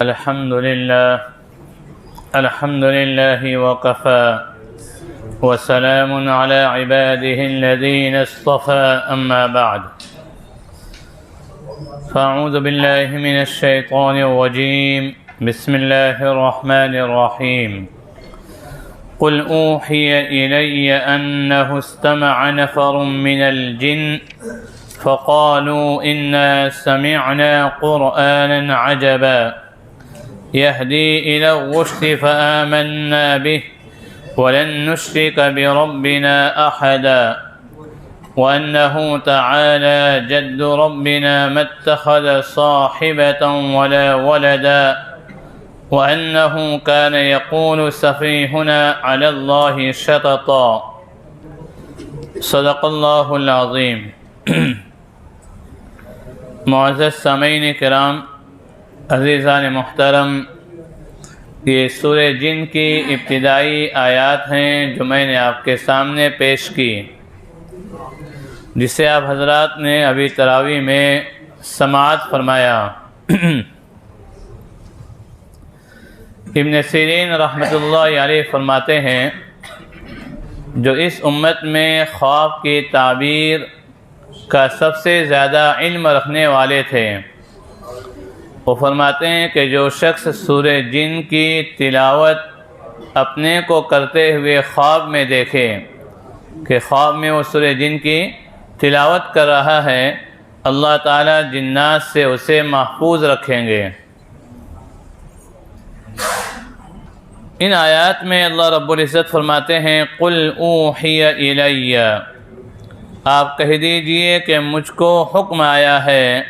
الحمد لله وكفى وسلام على عباده الذين اصطفى أما بعد فأعوذ بالله من الشيطان الرجيم بسم الله الرحمن الرحيم قل أوحي إلي أنه استمع نفر من الجن فقالوا إنا سمعنا قرآنا عجبا يهدي إلى الرشد فآمنا به ولن نشرك بربنا أحدا وأنه تعالى جد ربنا ما اتخذ صاحبة ولا ولدا وأنه كان يقول سفيهنا على الله شططا صدق الله العظيم. معزز سامعین کرام، عزیزان محترم، یہ سورہ جن کی ابتدائی آیات ہیں جو میں نے آپ کے سامنے پیش کی، جسے آپ حضرات نے ابھی تراویح میں سماعت فرمایا۔ ابن سیرین رحمۃ اللہ علیہ فرماتے ہیں جو اس امت میں خواب کی تعبیر کا سب سے زیادہ علم رکھنے والے تھے، وہ فرماتے ہیں کہ جو شخص سورہ جن کی تلاوت اپنے کو کرتے ہوئے خواب میں دیکھے کہ خواب میں وہ سورہ جن کی تلاوت کر رہا ہے، اللہ تعالیٰ جنات سے اسے محفوظ رکھیں گے۔ ان آیات میں اللہ رب العزت فرماتے ہیں قل اوحی الی، آپ کہہ دیجئے کہ مجھ کو حکم آیا ہے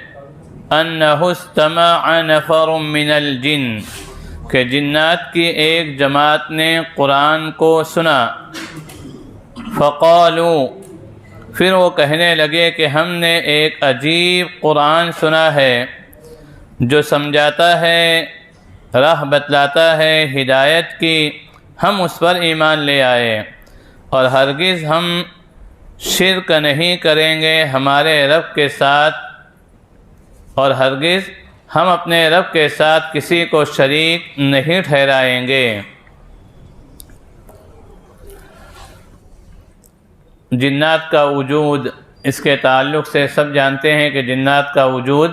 انہ استمع نفر من الجن، کہ جنات کی ایک جماعت نے قرآن کو سنا، فقالوا، پھر وہ کہنے لگے کہ ہم نے ایک عجیب قرآن سنا ہے جو سمجھاتا ہے، راہ بتلاتا ہے ہدایت کی، ہم اس پر ایمان لے آئے اور ہرگز ہم شرک نہیں کریں گے ہمارے رب کے ساتھ، اور ہرگز ہم اپنے رب کے ساتھ کسی کو شریک نہیں ٹھہرائیں گے۔ جنات کا وجود، اس کے تعلق سے سب جانتے ہیں کہ جنات کا وجود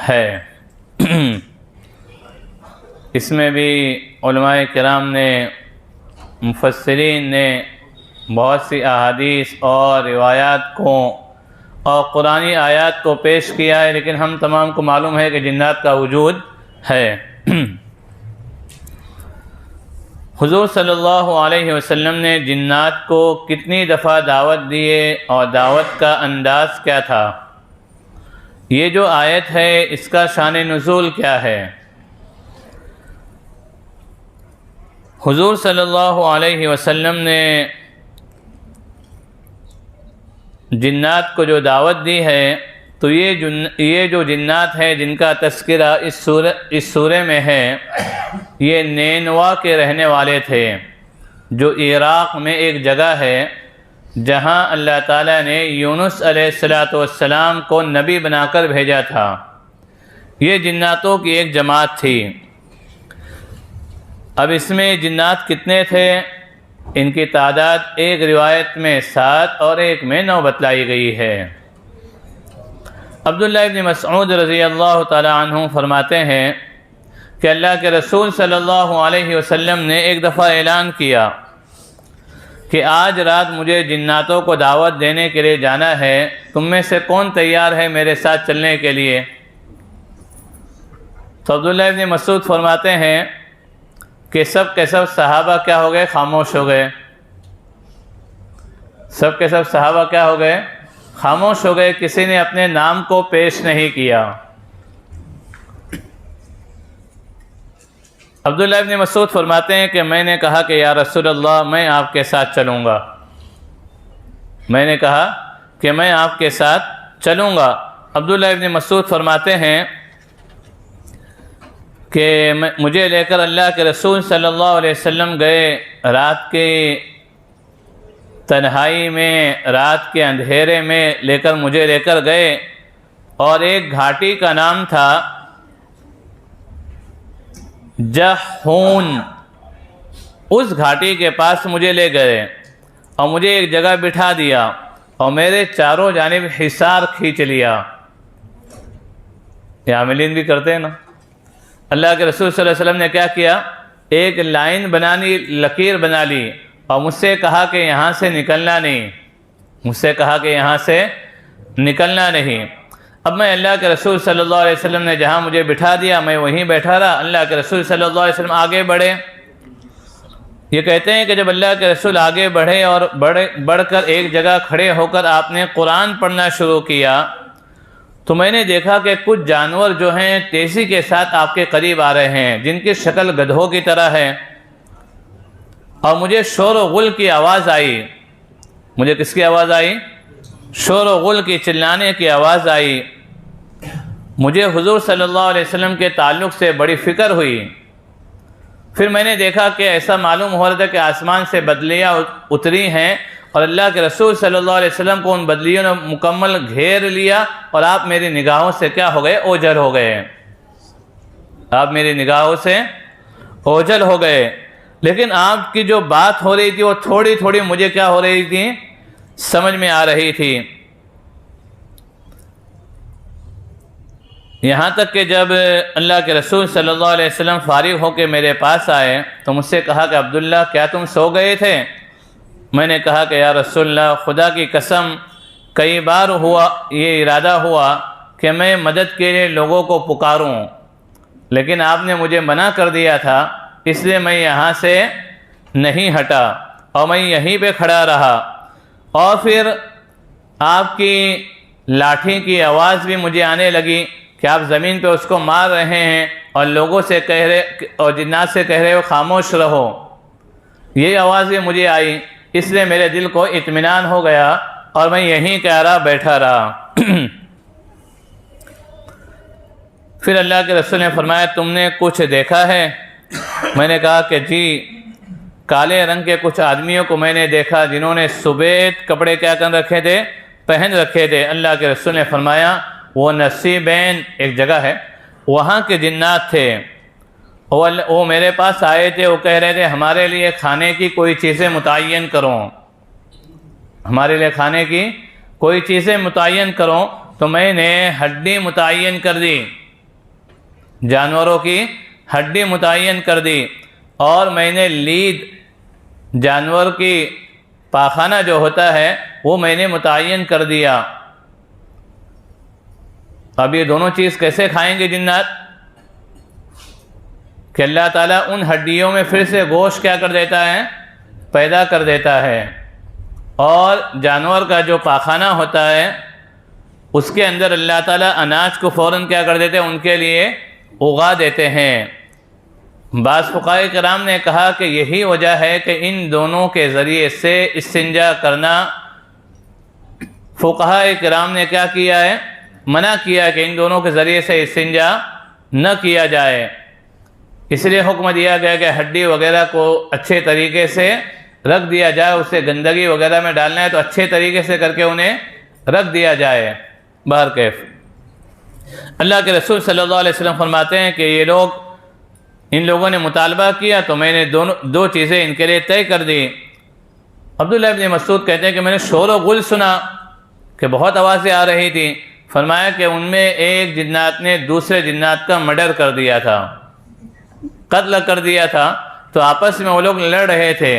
ہے۔ اس میں بھی علماء کرام نے، مفسرین نے بہت سی احادیث اور روایات کو اور قرآنی آیات کو پیش کیا ہے، لیکن ہم تمام کو معلوم ہے کہ جنات کا وجود ہے۔ حضور صلی اللہ علیہ وسلم نے جنات کو کتنی دفعہ دعوت دیے اور دعوت کا انداز کیا تھا؟ یہ جو آیت ہے اس کا شان نزول کیا ہے؟ حضور صلی اللہ علیہ وسلم نے جنات کو جو دعوت دی ہے، تو یہ جو جنات ہیں جن کا تذکرہ اس سورہ میں ہے، یہ نینوا کے رہنے والے تھے، جو عراق میں ایک جگہ ہے جہاں اللہ تعالیٰ نے یونس علیہ السلام کو نبی بنا کر بھیجا تھا۔ یہ جناتوں کی ایک جماعت تھی۔ اب اس میں جنات کتنے تھے؟ ان کی تعداد ایک روایت میں 7 اور ایک میں 9 بتلائی گئی ہے۔ عبداللہ ابن مسعود رضی اللہ تعالی عنہ فرماتے ہیں کہ اللہ کے رسول صلی اللہ علیہ وسلم نے ایک دفعہ اعلان کیا کہ آج رات مجھے جناتوں کو دعوت دینے کے لیے جانا ہے، تم میں سے کون تیار ہے میرے ساتھ چلنے کے لیے؟ تو عبداللہ ابن مسعود فرماتے ہیں کہ سب کے سب صحابہ کیا ہو گئے؟ خاموش ہو گئے۔ سب کے سب صحابہ کیا ہو گئے؟ خاموش ہو گئے، کسی نے اپنے نام کو پیش نہیں کیا۔ عبداللہ ابن مسعود فرماتے ہیں کہ میں نے کہا کہ یا رسول اللہ، میں آپ کے ساتھ چلوں گا۔ میں نے کہا کہ میں آپ کے ساتھ چلوں گا۔ عبداللہ ابن مسعود فرماتے ہیں کہ مجھے لے کر اللہ کے رسول صلی اللہ علیہ وسلم گئے، رات کی تنہائی میں، رات کے اندھیرے میں مجھے لے کر گئے، اور ایک گھاٹی کا نام تھا جحون، اس گھاٹی کے پاس مجھے لے گئے اور مجھے ایک جگہ بٹھا دیا اور میرے چاروں جانب حصار کھینچ لیا۔ یہ عاملین بھی کرتے ہیں نا۔ اللہ کے رسول صلی اللہ علیہ وسلم نے کیا کیا؟ ایک لائن بنانی، لکیر بنا لی اور مجھ سے کہا کہ یہاں سے نکلنا نہیں، مجھ سے کہا کہ یہاں سے نکلنا نہیں۔ اب میں اللہ کے رسول صلی اللہ علیہ وسلم نے جہاں مجھے بٹھا دیا میں وہیں بیٹھا رہا۔ اللہ کے رسول صلی اللہ علیہ وسلم آگے بڑھے۔ یہ کہتے ہیں کہ جب اللہ کے رسول آگے بڑھے اور بڑھ کر ایک جگہ کھڑے ہو کر آپ نے قرآن پڑھنا شروع کیا تو میں نے دیکھا کہ کچھ جانور جو ہیں تیزی کے ساتھ آپ کے قریب آ رہے ہیں، جن کی شکل گدھوں کی طرح ہے، اور مجھے شور و غل کی آواز آئی۔ مجھے کس کی آواز آئی؟ شور و غل کی، چلانے کی آواز آئی۔ مجھے حضور صلی اللہ علیہ وسلم کے تعلق سے بڑی فکر ہوئی۔ پھر میں نے دیکھا کہ ایسا معلوم ہو رہا تھا کہ آسمان سے بدلیاں اتری ہیں اور اللہ کے رسول صلی اللہ علیہ وسلم کو ان بدلیوں نے مکمل گھیر لیا اور آپ میری نگاہوں سے کیا ہو گئے؟ اوجھل ہو گئے۔ آپ میری نگاہوں سے اوجھل ہو گئے۔ لیکن آپ کی جو بات ہو رہی تھی وہ تھوڑی تھوڑی مجھے کیا ہو رہی تھی؟ سمجھ میں آ رہی تھی۔ یہاں تک کہ جب اللہ کے رسول صلی اللہ علیہ وسلم فارغ ہو کے میرے پاس آئے تو مجھ سے کہا کہ عبداللہ کیا تم سو گئے تھے؟ میں نے کہا کہ یا رسول اللہ خدا کی قسم کئی بار ہوا یہ ارادہ ہوا کہ میں مدد کے لیے لوگوں کو پکاروں، لیکن آپ نے مجھے منع کر دیا تھا، اس لیے میں یہاں سے نہیں ہٹا اور میں یہیں پہ کھڑا رہا۔ اور پھر آپ کی لاٹھی کی آواز بھی مجھے آنے لگی کہ آپ زمین پہ اس کو مار رہے ہیں اور لوگوں سے کہہ رہے اور جنات سے کہہ رہے ہو خاموش رہو۔ یہ آواز بھی مجھے آئی، اس لیے میرے دل کو اطمینان ہو گیا اور میں یہیں کہہ رہا بیٹھا رہا۔ پھر اللہ کے رسول نے فرمایا تم نے کچھ دیکھا ہے؟ میں نے کہا کہ جی، کالے رنگ کے کچھ آدمیوں کو میں نے دیکھا جنہوں نے سبید کپڑے کیا کر رکھے تھے؟ پہن رکھے تھے۔ اللہ کے رسول نے فرمایا وہ نصیبین ایک جگہ ہے، وہاں کے جنات تھے۔ وہ میرے پاس آئے تھے، وہ کہہ رہے تھے ہمارے لیے کھانے کی کوئی چیزیں متعین کرو، ہمارے لیے کھانے کی کوئی چیزیں متعین کرو۔ تو میں نے ہڈی متعین کر دی، جانوروں کی ہڈی متعین کر دی، اور میں نے لید جانور کی پاخانہ جو ہوتا ہے وہ میں نے متعین کر دیا۔ اب یہ دونوں چیز کیسے کھائیں گے جنات؟ کہ اللہ تعالیٰ ان ہڈیوں میں پھر سے گوشت کیا کر دیتا ہے؟ پیدا کر دیتا ہے، اور جانور کا جو پاخانہ ہوتا ہے اس کے اندر اللہ تعالیٰ اناج کو فوراً کیا کر دیتے ہیں؟ ان کے لیے اگا دیتے ہیں۔ بعض فقہاء کرام نے کہا کہ یہی وجہ ہے کہ ان دونوں کے ذریعے سے استنجا کرنا فقہاء کرام نے کیا کیا ہے؟ منع کیا کہ ان دونوں کے ذریعے سے استنجا نہ کیا جائے۔ اس لیے حکم دیا گیا کہ ہڈی وغیرہ کو اچھے طریقے سے رکھ دیا جائے، اسے گندگی وغیرہ میں ڈالنا ہے تو اچھے طریقے سے کر کے انہیں رکھ دیا جائے۔ بہرکیف اللہ کے رسول صلی اللہ علیہ وسلم فرماتے ہیں کہ ان لوگوں نے مطالبہ کیا تو میں نے دو چیزیں ان کے لیے طے کر دی۔ عبداللہ ابن مسعود کہتے ہیں کہ میں نے شور و غل سنا کہ بہت آوازیں آ رہی تھیں۔ فرمایا کہ ان میں ایک جنات نے دوسرے جنات کا مرڈر کر دیا تھا، قتل کر دیا تھا، تو آپس میں وہ لوگ لڑ رہے تھے،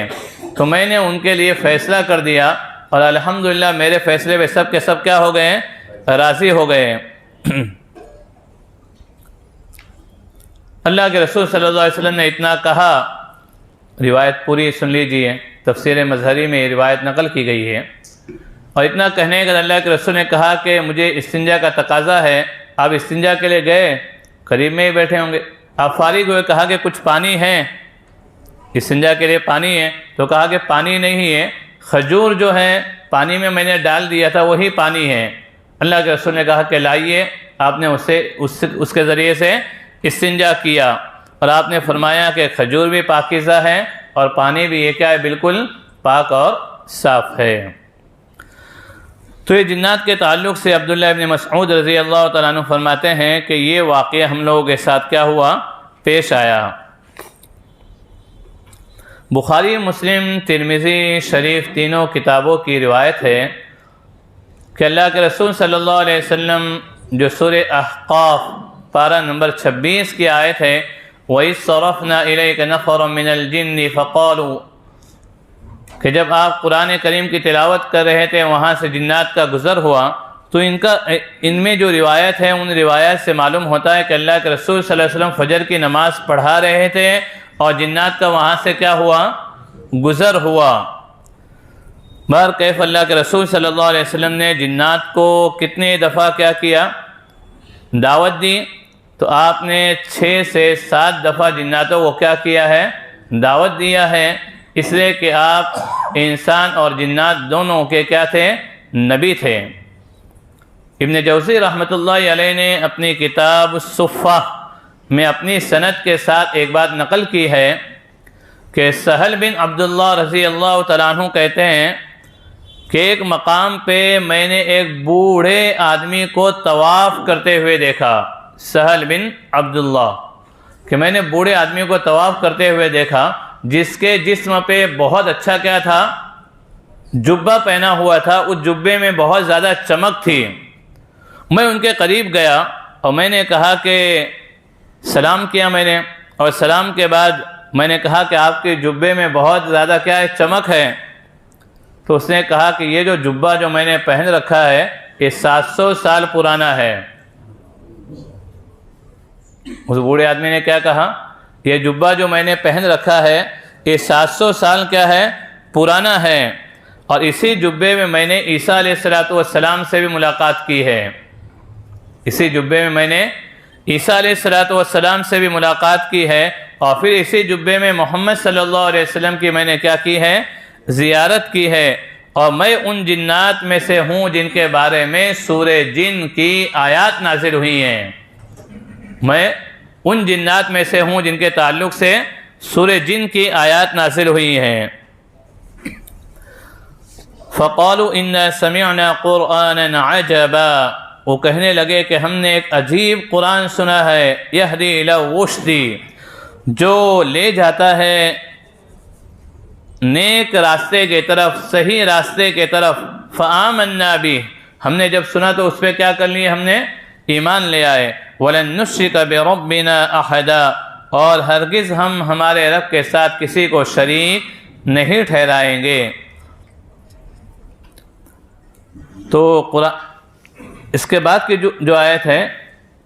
تو میں نے ان کے لیے فیصلہ کر دیا اور الحمدللہ میرے فیصلے پہ سب کے سب کیا ہو گئے؟ راضی ہو گئے۔ اللہ کے رسول صلی اللہ علیہ وسلم نے اتنا کہا، روایت پوری سن لیجئے، تفسیر مظہری میں یہ روایت نقل کی گئی ہے، اور اتنا کہنے کے بعد اللہ کے رسول نے کہا کہ مجھے استنجا کا تقاضا ہے۔ آپ استنجا کے لیے گئے، قریب میں ہی بیٹھے ہوں گے، آپ فارغ ہوئے، کہا کہ کچھ پانی ہے؟ استنجا کے لیے پانی ہے؟ تو کہا کہ پانی نہیں ہے، کھجور جو ہے پانی میں نے ڈال دیا تھا وہی پانی ہے۔ اللہ کے رسول نے کہا کہ لائیے، آپ نے اس کے ذریعے سے استنجا کیا، اور آپ نے فرمایا کہ کھجور بھی پاکیزہ ہے اور پانی بھی یہ کیا ہے؟ بالکل پاک اور صاف ہے۔ تو یہ جنات کے تعلق سے عبداللہ ابن مسعود رضی اللہ تعالیٰ عنہ فرماتے ہیں کہ یہ واقعہ ہم لوگوں کے ساتھ کیا ہوا؟ پیش آیا۔ بخاری، مسلم، ترمذی شریف تینوں کتابوں کی روایت ہے کہ اللہ کے رسول صلی اللہ علیہ وسلم جو سورہ احقاف پارہ نمبر 26 کی آیت ہے وَإِذْ صَرَفْنَا إِلَيْكَ نَفَرًا مِنَ الْجِنِّ فَقَالُوا، کہ جب آپ قرآن کریم کی تلاوت کر رہے تھے وہاں سے جنات کا گزر ہوا، تو ان میں جو روایت ہے ان روایات سے معلوم ہوتا ہے کہ اللہ کے رسول صلی اللہ علیہ وسلم فجر کی نماز پڑھا رہے تھے اور جنات کا وہاں سے کیا ہوا؟ گزر ہوا۔ بہر کیف اللہ کے رسول صلی اللہ علیہ وسلم نے جنات کو کتنے دفعہ کیا کیا؟ دعوت دی، تو آپ نے 6 سے 7 دفعہ جناتوں کو کیا کیا ہے؟ دعوت دیا ہے، اس لیے کہ آپ انسان اور جنات دونوں کے کیا تھے؟ نبی تھے۔ ابن جوزی رحمۃ اللہ علیہ نے اپنی کتاب الصفہ میں اپنی سند کے ساتھ ایک بات نقل کی ہے کہ سہل بن عبداللہ رضی اللہ تعالیٰ عنہ کہتے ہیں کہ ایک مقام پہ میں نے ایک بوڑھے آدمی کو طواف کرتے ہوئے دیکھا۔ سہل بن عبداللہ کہ میں نے بوڑھے آدمی کو طواف کرتے ہوئے دیکھا جس کے جسم پہ بہت اچھا کیا تھا؟ جبہ پہنا ہوا تھا، اس جبے میں بہت زیادہ چمک تھی۔ میں ان کے قریب گیا اور میں نے کہا کہ سلام کیا میں نے، اور سلام کے بعد میں نے کہا کہ آپ کے جبے میں بہت زیادہ کیا ہے؟ چمک ہے۔ تو اس نے کہا کہ یہ جو جبہ جو میں نے پہن رکھا ہے یہ 700 سال پرانا ہے۔ اس بوڑھے آدمی نے کیا کہا؟ یہ جبہ جو میں نے پہن رکھا ہے یہ 700 سال کیا ہے؟ پرانا ہے، اور اسی جبے میں میں نے عیسیٰ علیہ السلام سے بھی ملاقات کی ہے۔ اسی جبے میں میں نے عیسیٰ علیہ السلام سے بھی ملاقات کی ہے، اور پھر اسی جبے میں محمد صلی اللہ علیہ وسلم کی میں نے کیا کی ہے؟ زیارت کی ہے، اور میں ان جنات میں سے ہوں جن کے بارے میں سورہ جن کی آیات نازل ہوئی ہیں۔ میں ان جنات میں سے ہوں جن کے تعلق سے سورہ جن کی آیات نازل ہوئی ہیں۔ فَقَالُوا إِنَّا سَمِعْنَا قُرْآنًا عَجَبًا، وہ کہنے لگے کہ ہم نے ایک عجیب قرآن سنا ہے، یہدی الی الرشد، جو لے جاتا ہے نیک راستے کی طرف، صحیح راستے کی طرف۔ فآمنا بہ، ہم نے جب سنا تو اس پہ کیا کر لیے؟ ہم نے ایمان لے آئے۔ وَلَن نُشْرِكَ بِرَبِّنَا أَحَدًا، اور ہرگز ہم ہمارے رب کے ساتھ کسی کو شریک نہیں ٹھہرائیں گے۔ تو اس کے بعد کی جو آیت ہے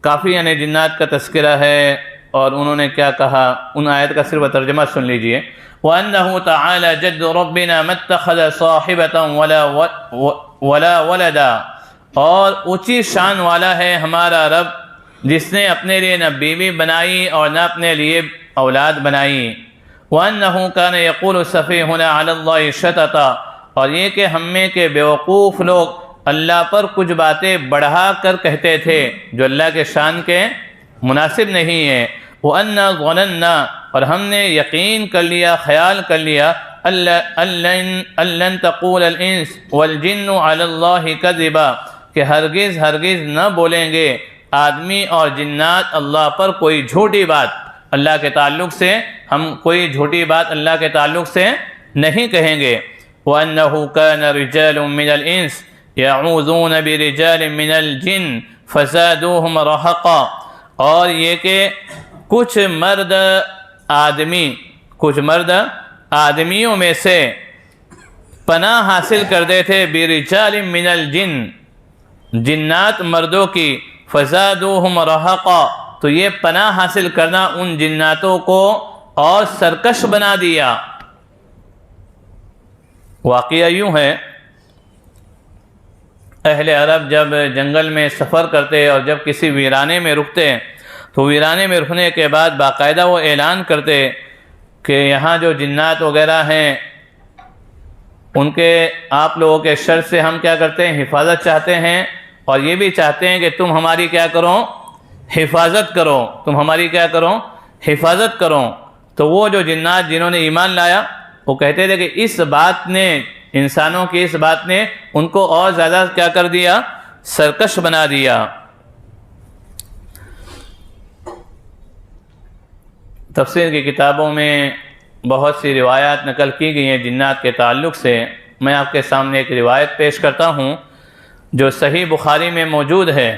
کافی یعنی جنات کا تذکرہ ہے، اور انہوں نے کیا کہا ان آیت کا صرف ترجمہ سن لیجئے۔ وَأَنَّهُ تَعَالَى جَدُّ رَبِّنَا مَا اتَّخَذَ صَاحِبَةً وَلَا وَلَدًا، اور اونچی شان والا ہے ہمارا رب جس نے اپنے لیے نہ بیوی بنائی اور نہ اپنے لیے اولاد بنائی۔ وَأَنَّهُ كَانَ يَقُولُ سَفِيهُنَا عَلَى اللَّهِ شَطَطًا، اور یہ کہ ہم میں کے بیوقوف لوگ اللہ پر کچھ باتیں بڑھا کر کہتے تھے جو اللہ کے شان کے مناسب نہیں ہیں۔ وَأَنَّا ظَنَنَّا، اور ہم نے یقین کر لیا، خیال کر لیا، أَلَّن تَقُولَ الْإِنسُ وَالْجِنُّ عَلَى اللَّهِ كَذِبًا، کہ ہرگز نہ بولیں گے آدمی اور جنات اللہ پر کوئی جھوٹی بات، اللہ کے تعلق سے ہم کوئی جھوٹی بات اللہ کے تعلق سے نہیں کہیں گے۔ وَأَنَّهُ كَانَ رِجَالٌ مِّنَ الْإِنسِ يَعُوذُونَ بِرِجَالٍ مِّنَ الْجِنِّ فَزَادُوهُمْ رَهَقًا، اور یہ کہ کچھ مرد آدمیوں میں سے پناہ حاصل کرتے تھے بِرِجَالٍ مِّنَ الْجِنِّ، جنات مردوں کی، فَزَادُوهُمْ رَهَقًا، تو یہ پناہ حاصل کرنا ان جناتوں کو اور سرکش بنا دیا۔ واقعہ یوں ہے، اہل عرب جب جنگل میں سفر کرتے اور جب کسی ویرانے میں رکتے تو ویرانے میں رکنے کے بعد باقاعدہ وہ اعلان کرتے کہ یہاں جو جنات وغیرہ ہیں ان کے آپ لوگوں کے شر سے ہم کیا کرتے ہیں؟ حفاظت چاہتے ہیں، اور یہ بھی چاہتے ہیں کہ تم ہماری کیا کرو؟ حفاظت کرو، تم ہماری کیا کرو؟ حفاظت کرو۔ تو وہ جو جنات جنہوں نے ایمان لایا وہ کہتے تھے کہ اس بات نے، انسانوں کی اس بات نے ان کو اور زیادہ کیا کر دیا؟ سرکش بنا دیا۔ تفسیر کی کتابوں میں بہت سی روایات نقل کی گئی ہیں جنات کے تعلق سے۔ میں آپ کے سامنے ایک روایت پیش کرتا ہوں جو صحیح بخاری میں موجود ہے،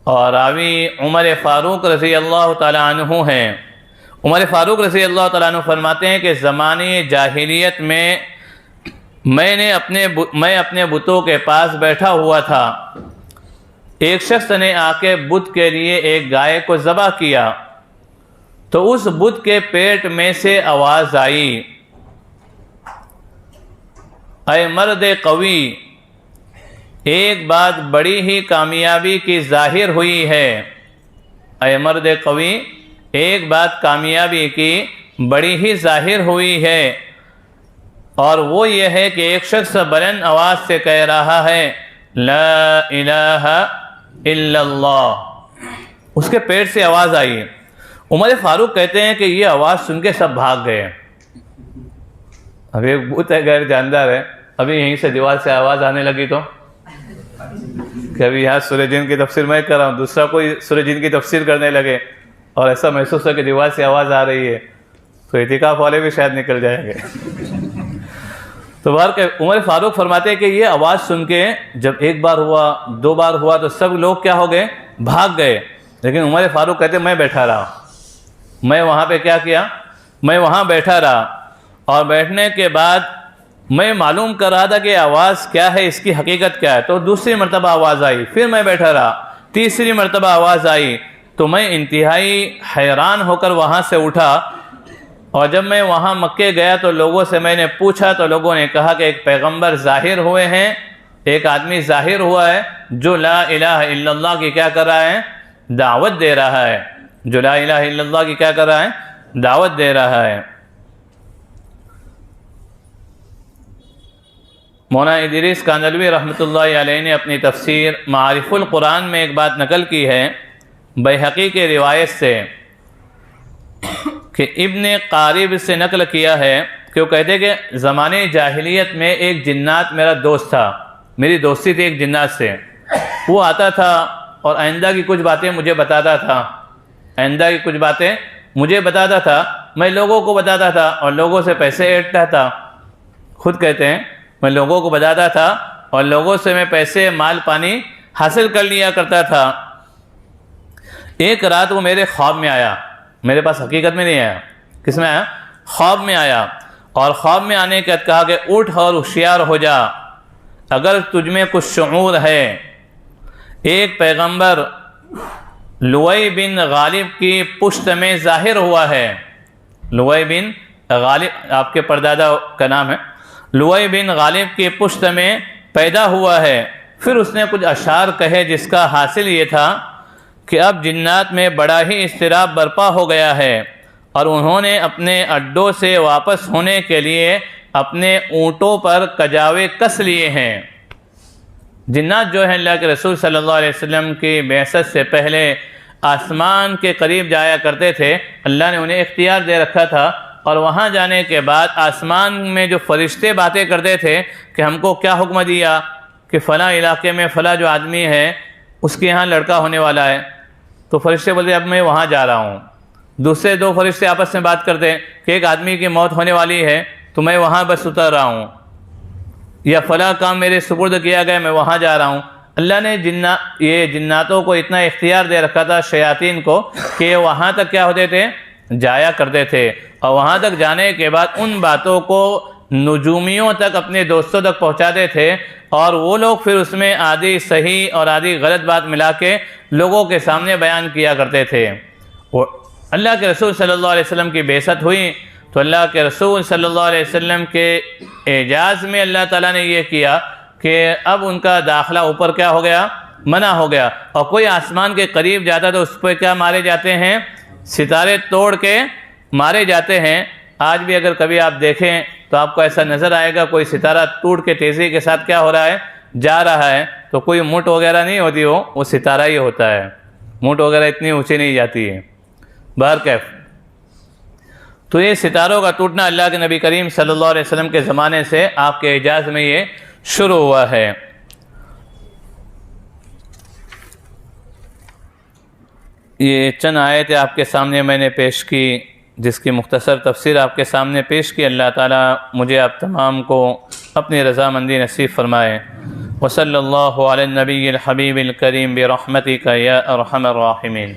اور راوی عمر فاروق رضی اللہ تعالیٰ عنہ ہیں۔ عمر فاروق رضی اللہ تعالیٰ عنہ فرماتے ہیں کہ زمانے جاہلیت میں میں اپنے بتوں کے پاس بیٹھا ہوا تھا، ایک شخص نے آ کے بت کے لیے ایک گائے کو ذبح کیا تو اس بت کے پیٹ میں سے آواز آئی، اے مرد قوی، ایک بات بڑی ہی کامیابی کی ظاہر ہوئی ہے۔ اے مرد قوی، ایک بات کامیابی کی بڑی ہی ظاہر ہوئی ہے، اور وہ یہ ہے کہ ایک شخص بلند آواز سے کہہ رہا ہے لا الہ الا اللہ۔ اس کے پیٹ سے آواز آئی۔ عمر فاروق کہتے ہیں کہ یہ آواز سن کے سب بھاگ گئے۔ ابھی ایک بت ہے، غیر جاندار ہے، ابھی یہیں سے دیوار سے آواز آنے لگی تو کہ ابھی یہاں سورہ جن کی تفسیر میں کر رہا ہوں، دوسرا کوئی سورہ جن کی تفسیر کرنے لگے اور ایسا محسوس ہو کہ دیوار سے آواز آ رہی ہے تو اعتکاف والے بھی شاید نکل جائیں گے۔ تو عمر فاروق فرماتے ہیں کہ یہ آواز سن کے جب ایک بار ہوا، دو بار ہوا تو سب لوگ کیا ہو گئے؟ بھاگ گئے۔ لیکن عمر فاروق کہتے ہیں میں بیٹھا رہا، میں وہاں پہ کیا کیا؟ میں وہاں بیٹھا رہا، اور بیٹھنے کے بعد میں معلوم کر رہا تھا کہ آواز کیا ہے، اس کی حقیقت کیا ہے۔ تو دوسری مرتبہ آواز آئی، پھر میں بیٹھا رہا، تیسری مرتبہ آواز آئی تو میں انتہائی حیران ہو کر وہاں سے اٹھا، اور جب میں وہاں مکے گیا تو لوگوں سے میں نے پوچھا تو لوگوں نے کہا کہ ایک پیغمبر ظاہر ہوئے ہیں، ایک آدمی ظاہر ہوا ہے جو لا الہ الا اللہ کی کیا کر رہا ہے؟ دعوت دے رہا ہے۔ جو لا الہ الا اللہ کی کیا کر رہا ہے؟ دعوت دے رہا ہے۔ مولانا ادریس کاندھلوی رحمۃ اللہ علیہ نے اپنی تفسیر معارف القرآن میں ایک بات نقل کی ہے بیہقی کے روایت سے، کہ ابن قارب سے نقل کیا ہے کہ وہ کہتے ہیں کہ زمانے جاہلیت میں ایک جنات میرا دوست تھا، میری دوستی تھی ایک جنات سے۔ وہ آتا تھا اور آئندہ کی کچھ باتیں مجھے بتاتا تھا، آئندہ کی کچھ باتیں مجھے بتاتا تھا، میں لوگوں کو بتاتا تھا اور لوگوں سے پیسے ایٹتا تھا۔ خود کہتے ہیں میں لوگوں کو بتاتا تھا اور لوگوں سے میں پیسے مال پانی حاصل کر لیا کرتا تھا۔ ایک رات وہ میرے خواب میں آیا، میرے پاس حقیقت میں نہیں آیا۔ کس میں آیا؟ خواب میں آیا، اور خواب میں آنے کے بعد کہا کہ اٹھ اور ہوشیار ہو جا، اگر تجھ میں کچھ شعور ہے۔ ایک پیغمبر لوئی بن غالب کی پشت میں ظاہر ہوا ہے۔ لوئی بن غالب آپ کے پردادا کا نام ہے، لوئی بن غالب کی پشت میں پیدا ہوا ہے۔ پھر اس نے کچھ اشعار کہے جس کا حاصل یہ تھا کہ اب جنات میں بڑا ہی اضطراب برپا ہو گیا ہے، اور انہوں نے اپنے اڈوں سے واپس ہونے کے لیے اپنے اونٹوں پر کجاوے کس لیے ہیں۔ جنات جو ہیں اللہ کے رسول صلی اللہ علیہ وسلم کی بعثت سے پہلے آسمان کے قریب جایا کرتے تھے، اللہ نے انہیں اختیار دے رکھا تھا، اور وہاں جانے کے بعد آسمان میں جو فرشتے باتیں کرتے تھے کہ ہم کو کیا حکم دیا کہ فلاں علاقے میں فلاں جو آدمی ہے اس کے یہاں لڑکا ہونے والا ہے، تو فرشتے بولتے اب میں وہاں جا رہا ہوں۔ دوسرے دو فرشتے آپس میں بات کرتے ہیں کہ ایک آدمی کی موت ہونے والی ہے تو میں وہاں بس اتر رہا ہوں، یا فلاں کام میرے سپرد کیا گیا میں وہاں جا رہا ہوں۔ اللہ نے یہ جناتوں کو اتنا اختیار دے رکھا تھا، شیاطین کو، کہ وہاں تک کیا ہوتے تھے؟ جایا کرتے تھے، اور وہاں تک جانے کے بعد ان باتوں کو نجومیوں تک، اپنے دوستوں تک پہنچاتے تھے، اور وہ لوگ پھر اس میں آدھی صحیح اور آدھی غلط بات ملا کے لوگوں کے سامنے بیان کیا کرتے تھے۔ اللہ کے رسول صلی اللہ علیہ وسلم کی بعثت ہوئی تو اللہ کے رسول صلی اللہ علیہ وسلم کے اعجاز میں اللہ تعالیٰ نے یہ کیا کہ اب ان کا داخلہ اوپر کیا ہو گیا؟ منع ہو گیا، اور کوئی آسمان کے قریب جاتا تو اس پہ کیا مارے جاتے ہیں؟ ستارے توڑ کے مارے جاتے ہیں۔ آج بھی اگر کبھی آپ دیکھیں تو آپ کو ایسا نظر آئے گا کوئی ستارہ ٹوٹ کے تیزی کے ساتھ کیا ہو رہا ہے؟ جا رہا ہے، تو کوئی مٹ وغیرہ نہیں ہوتی، وہ ستارہ ہی ہوتا ہے، مٹ وغیرہ اتنی اونچی نہیں جاتی ہے۔ بہرکیف تو یہ ستاروں کا ٹوٹنا اللہ کے نبی کریم صلی اللہ علیہ وسلم کے زمانے سے آپ کے اعجاز میں یہ شروع ہوا ہے۔ یہ چند آیتیں آپ کے سامنے میں نے پیش کی جس کی مختصر تفسیر آپ کے سامنے پیش کی۔ اللہ تعالیٰ مجھے آپ تمام کو اپنی رضامندی نصیب فرمائے۔ وصلی اللہ علی النبی الحبیب الکریم برحمتک یا ارحم الراحمین۔